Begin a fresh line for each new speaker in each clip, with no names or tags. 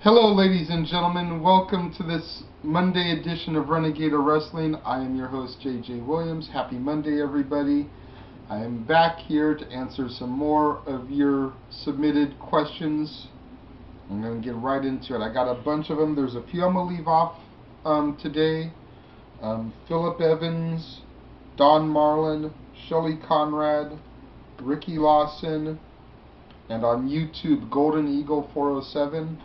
Hello, ladies and gentlemen. Welcome to this Monday edition of Renegade Wrestling. I am your host, J.J. Williams. Happy Monday, everybody. I am back here to answer some more of your submitted questions. I'm going to get right into it. I got a bunch of them. There's a few I'm going to leave off today. Philip Evans, Don Marlin, Shelly Conrad, Ricky Lawson, and on YouTube, Golden Eagle 407.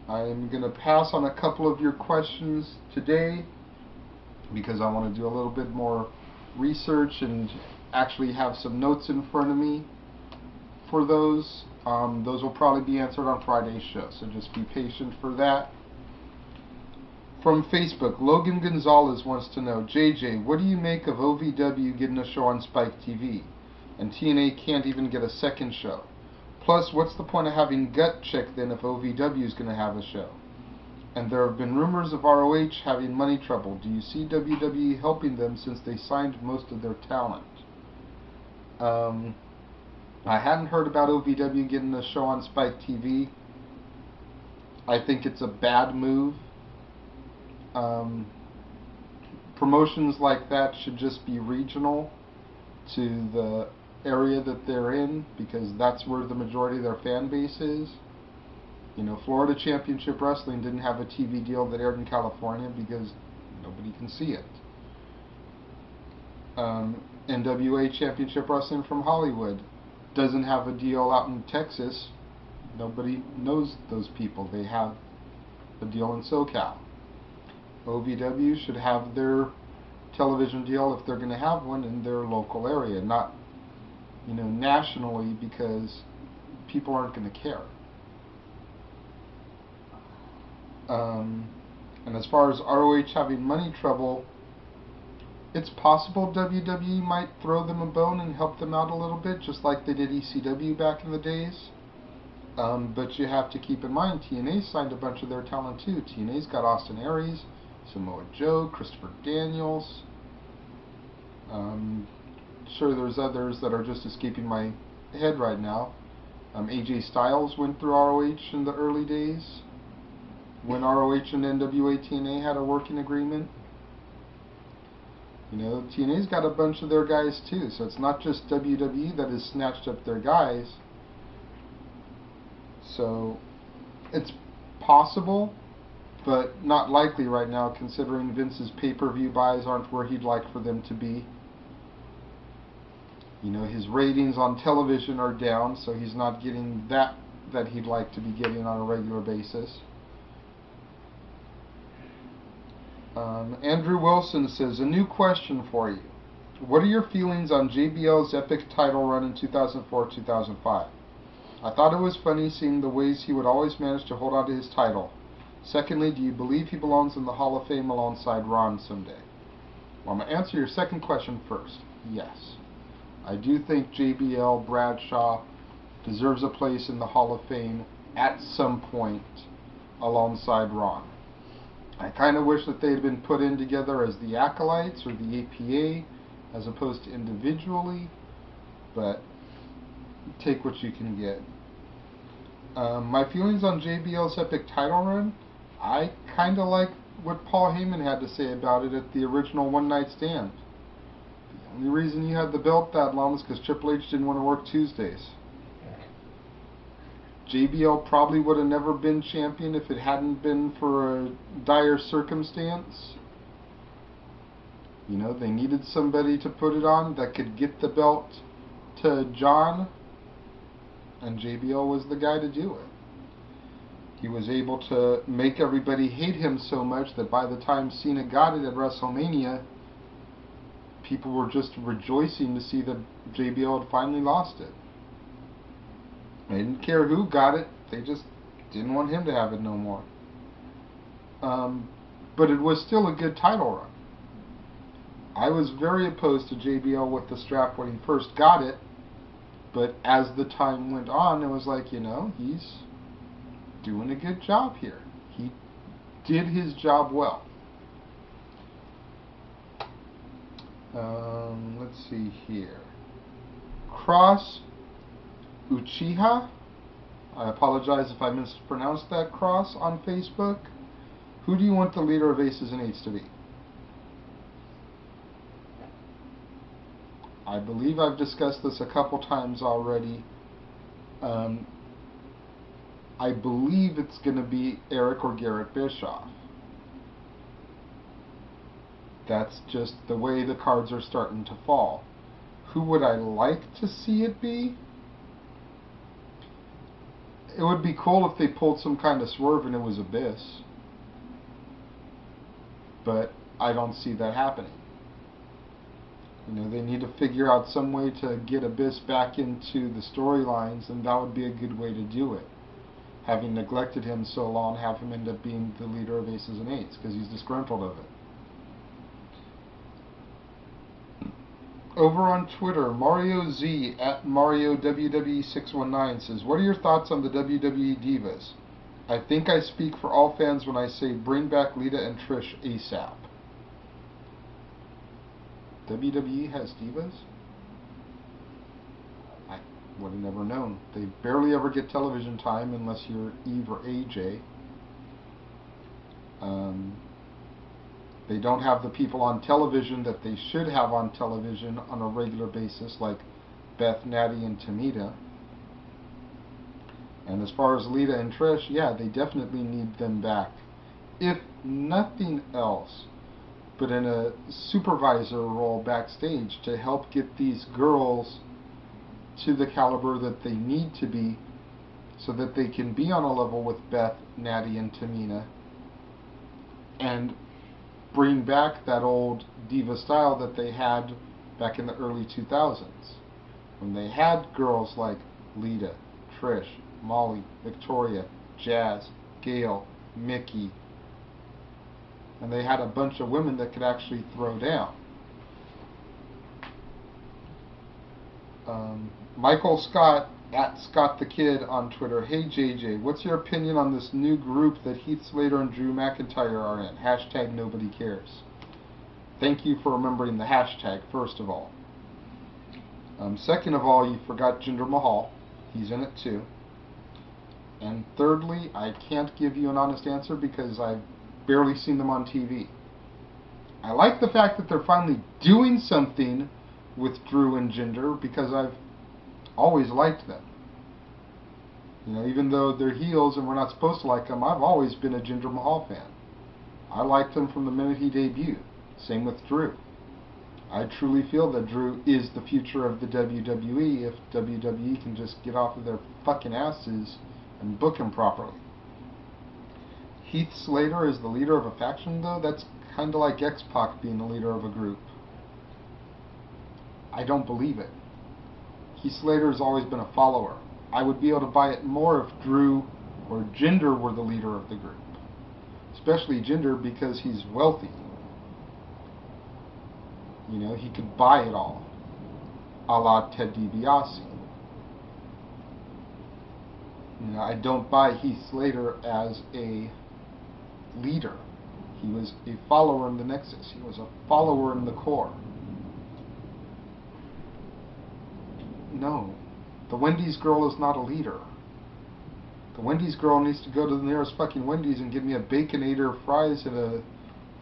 I'm going to pass on a couple of your questions today because I want to do a little bit more research and actually have some notes in front of me for those. Those will probably be answered on Friday's show, so just be patient for that. From Facebook, Logan Gonzalez wants to know, JJ, what do you make of OVW getting a show on Spike TV and TNA can't even get a second show? Plus, what's the point of having Gut Check then if OVW is going to have a show? And there have been rumors of ROH having money trouble. Do you see WWE helping them since they signed most of their talent? I hadn't heard about OVW getting a show on Spike TV. I think it's a bad move. Promotions like that should just be regional to the area that they're in, because that's where the majority of their fan base is. You know, Florida Championship Wrestling didn't have a TV deal that aired in California because nobody can see it. NWA Championship Wrestling from Hollywood doesn't have a deal out in Texas. Nobody knows those people. They have a deal in SoCal. OVW should have their television deal, if they're going to have one, in their local area, not nationally, because people aren't going to care. And as far as ROH having money trouble, it's possible WWE might throw them a bone and help them out a little bit, just like they did ECW back in the days. But you have to keep in mind, TNA signed a bunch of their talent too. TNA's got Austin Aries, Samoa Joe, Christopher Daniels. Sure, there's others that are just escaping my head right now. AJ Styles went through ROH in the early days when ROH and NWA TNA had a working agreement. TNA's got a bunch of their guys too, so it's not just WWE that has snatched up their guys. So it's possible, but not likely right now, considering Vince's pay-per-view buys aren't where he'd like for them to be. His ratings on television are down, so he's not getting that he'd like to be getting on a regular basis. Andrew Wilson says, a new question for you. What are your feelings on JBL's epic title run in 2004-2005? I thought it was funny seeing the ways he would always manage to hold on to his title. Secondly, do you believe he belongs in the Hall of Fame alongside Ron someday? Well, I'm going to answer your second question first. Yes. I do think JBL Bradshaw deserves a place in the Hall of Fame at some point alongside Ron. I kind of wish that they had been put in together as the Acolytes or the APA as opposed to individually, but take what you can get. My feelings on JBL's epic title run, I kind of like what Paul Heyman had to say about it at the original One Night Stand. The only reason you had the belt that long is because Triple H didn't want to work Tuesdays. JBL probably would have never been champion if it hadn't been for a dire circumstance. They needed somebody to put it on that could get the belt to John, and JBL was the guy to do it. He was able to make everybody hate him so much that by the time Cena got it at WrestleMania, people were just rejoicing to see that JBL had finally lost it. They didn't care who got it, they just didn't want him to have it no more. But it was still a good title run. I was very opposed to JBL with the strap when he first got it, but as the time went on, it was like, he's doing a good job here. He did his job well. Let's see here. Cross Uchiha I apologize if I mispronounced that, Cross, on Facebook. Who do you want the leader of Aces and Eights to be? I believe I've discussed this a couple times already. I believe it's going to be Eric or Garrett Bischoff. That's just the way the cards are starting to fall. Who would I like to see it be? It would be cool if they pulled some kind of swerve and it was Abyss. But I don't see that happening. You know, they need to figure out some way to get Abyss back into the storylines, and that would be a good way to do it. Having neglected him so long, have him end up being the leader of Aces and Eights, because he's disgruntled of it. Over on Twitter, Mario Z at Mario WWE619 says, "What are your thoughts on the WWE Divas? I think I speak for all fans when I say bring back Lita and Trish ASAP." WWE has divas? I would have never known. They barely ever get television time unless you're Eve or AJ. They don't have the people on television that they should have on television on a regular basis, like Beth, Natty, and Tamita. And as far as Lita and Trish, yeah, they definitely need them back. If nothing else, but in a supervisor role backstage to help get these girls to the caliber that they need to be so that they can be on a level with Beth, Natty, and Tamina, and bring back that old diva style that they had back in the early 2000s, when they had girls like Lita, Trish, Molly, Victoria, Jazz, Gail, Mickey, and they had a bunch of women that could actually throw down. Michael Scott at Scott the Kid on Twitter, "Hey JJ, what's your opinion on this new group that Heath Slater and Drew McIntyre are in? Hashtag nobody cares." Thank you for remembering the hashtag, first of all. Second of all, you forgot Jinder Mahal. He's in it too. And thirdly, I can't give you an honest answer because I've barely seen them on TV. I like the fact that they're finally doing something with Drew and Jinder because I've always liked them. You know, even though they're heels and we're not supposed to like them, I've always been a Jinder Mahal fan. I liked him from the minute he debuted. Same with Drew. I truly feel that Drew is the future of the WWE if WWE can just get off of their fucking asses and book him properly. Heath Slater is the leader of a faction, though? That's kind of like X-Pac being the leader of a group. I don't believe it. Heath Slater has always been a follower. I would be able to buy it more if Drew or Jinder were the leader of the group. Especially Jinder because he's wealthy. You know, he could buy it all. A la Ted DiBiase. You know, I don't buy Heath Slater as a leader. He was a follower in the Nexus. He was a follower in the core. No. The Wendy's girl is not a leader. The Wendy's girl needs to go to the nearest fucking Wendy's and get me a Baconator, fries, and a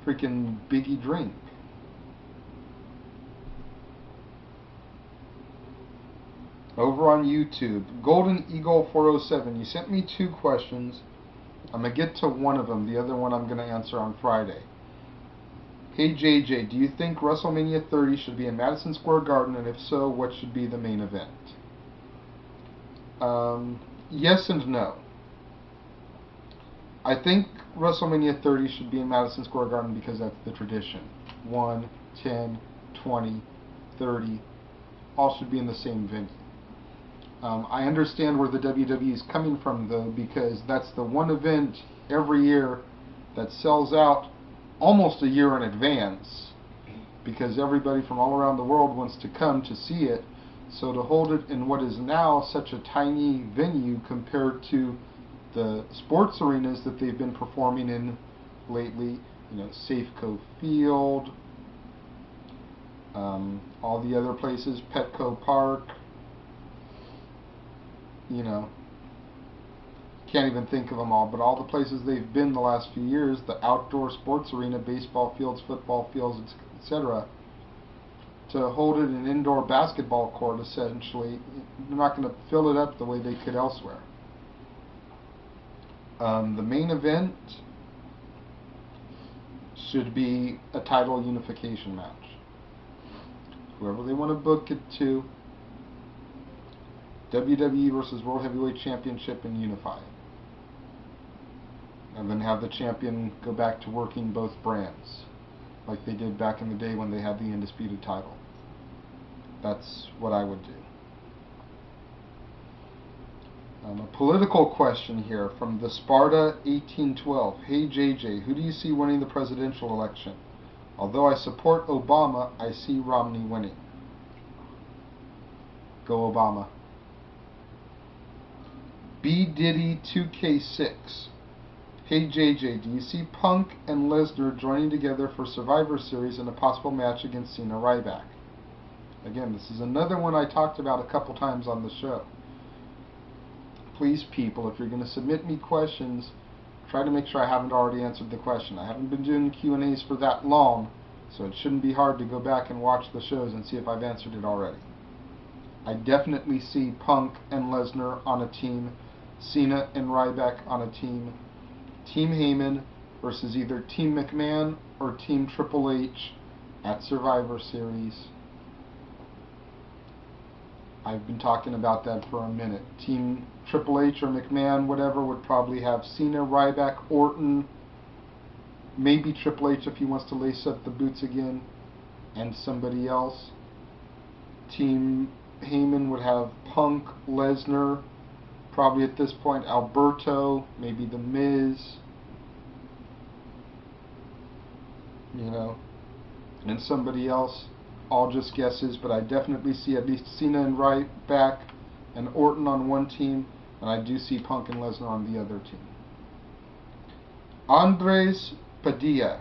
freaking Biggie drink. Over on YouTube, Golden Eagle 407, you sent me 2 questions. I'm going to get to one of them. The other one I'm going to answer on Friday. "Hey JJ, do you think WrestleMania 30 should be in Madison Square Garden, and if so, what should be the main event?" Yes and no. I think WrestleMania 30 should be in Madison Square Garden because that's the tradition. 1, 10, 20, 30, all should be in the same venue. I understand where the WWE is coming from, though, because that's the one event every year that sells out almost a year in advance, because everybody from all around the world wants to come to see it. So to hold it in what is now such a tiny venue compared to the sports arenas that they've been performing in lately, you know, Safeco Field, all the other places, Petco Park, you know, can't even think of them all, but all the places they've been the last few years, the outdoor sports arena, baseball fields, football fields, etc., to hold it an indoor basketball court, essentially, they're not going to fill it up the way they could elsewhere. The main event should be a title unification match. Whoever they want to book it to, WWE versus World Heavyweight Championship, and unify it. And then have the champion go back to working both brands, like they did back in the day when they had the undisputed title. That's what I would do. A political question here from the Sparta 1812. Hey JJ, who do you see winning the presidential election? Although I support Obama, I see Romney winning. Go Obama. B Diddy 2K6. Hey JJ, do you see Punk and Lesnar joining together for Survivor Series in a possible match against Cena Ryback? Again, this is another one I talked about a couple times on the show. Please, people, if you're going to submit me questions, try to make sure I haven't already answered the question. I haven't been doing Q&As for that long, so it shouldn't be hard to go back and watch the shows and see if I've answered it already. I definitely see Punk and Lesnar on a team, Cena and Ryback on a team, Team Heyman versus either Team McMahon or Team Triple H at Survivor Series. I've been talking about that for a minute. Team Triple H or McMahon, whatever, would probably have Cena, Ryback, Orton, maybe Triple H if he wants to lace up the boots again, and somebody else. Team Heyman would have Punk, Lesnar, probably at this point Alberto, maybe The Miz, and somebody else. All just guesses, but I definitely see at least Cena and Ryback and Orton on one team, and I do see Punk and Lesnar on the other team. Andres Padilla.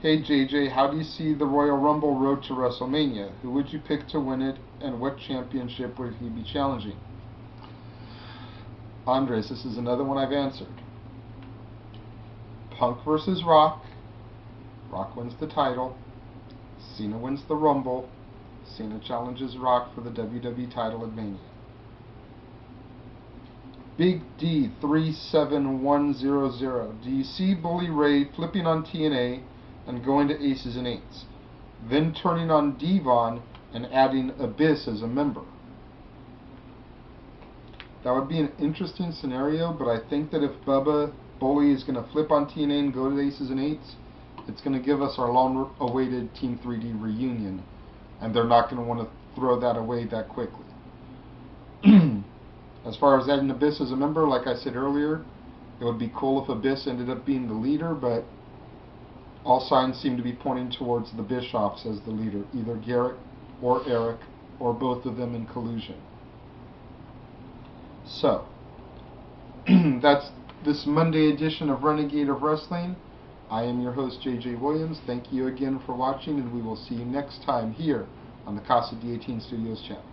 Hey JJ, how do you see the Royal Rumble road to WrestleMania? Who would you pick to win it, and what championship would he be challenging? Andres, this is another one I've answered. Punk versus Rock. Rock wins the title. Cena wins the Rumble. Cena challenges Rock for the WWE title at Mania. Big D 37100. Do you see Bully Ray flipping on TNA and going to Aces and Eights, then turning on Devon and adding Abyss as a member? That would be an interesting scenario, but I think that if Bubba Bully is going to flip on TNA and go to Aces and Eights, it's going to give us our long-awaited Team 3D reunion, and they're not going to want to throw that away that quickly. As far as adding Abyss as a member, like I said earlier, it would be cool if Abyss ended up being the leader, but all signs seem to be pointing towards the Bischoffs as the leader, either Garrett or Eric, or both of them in collusion. So, that's this Monday edition of Renegade of Wrestling. I am your host, JJ Williams. Thank you again for watching, and we will see you next time here on the Casa D18 Studios channel.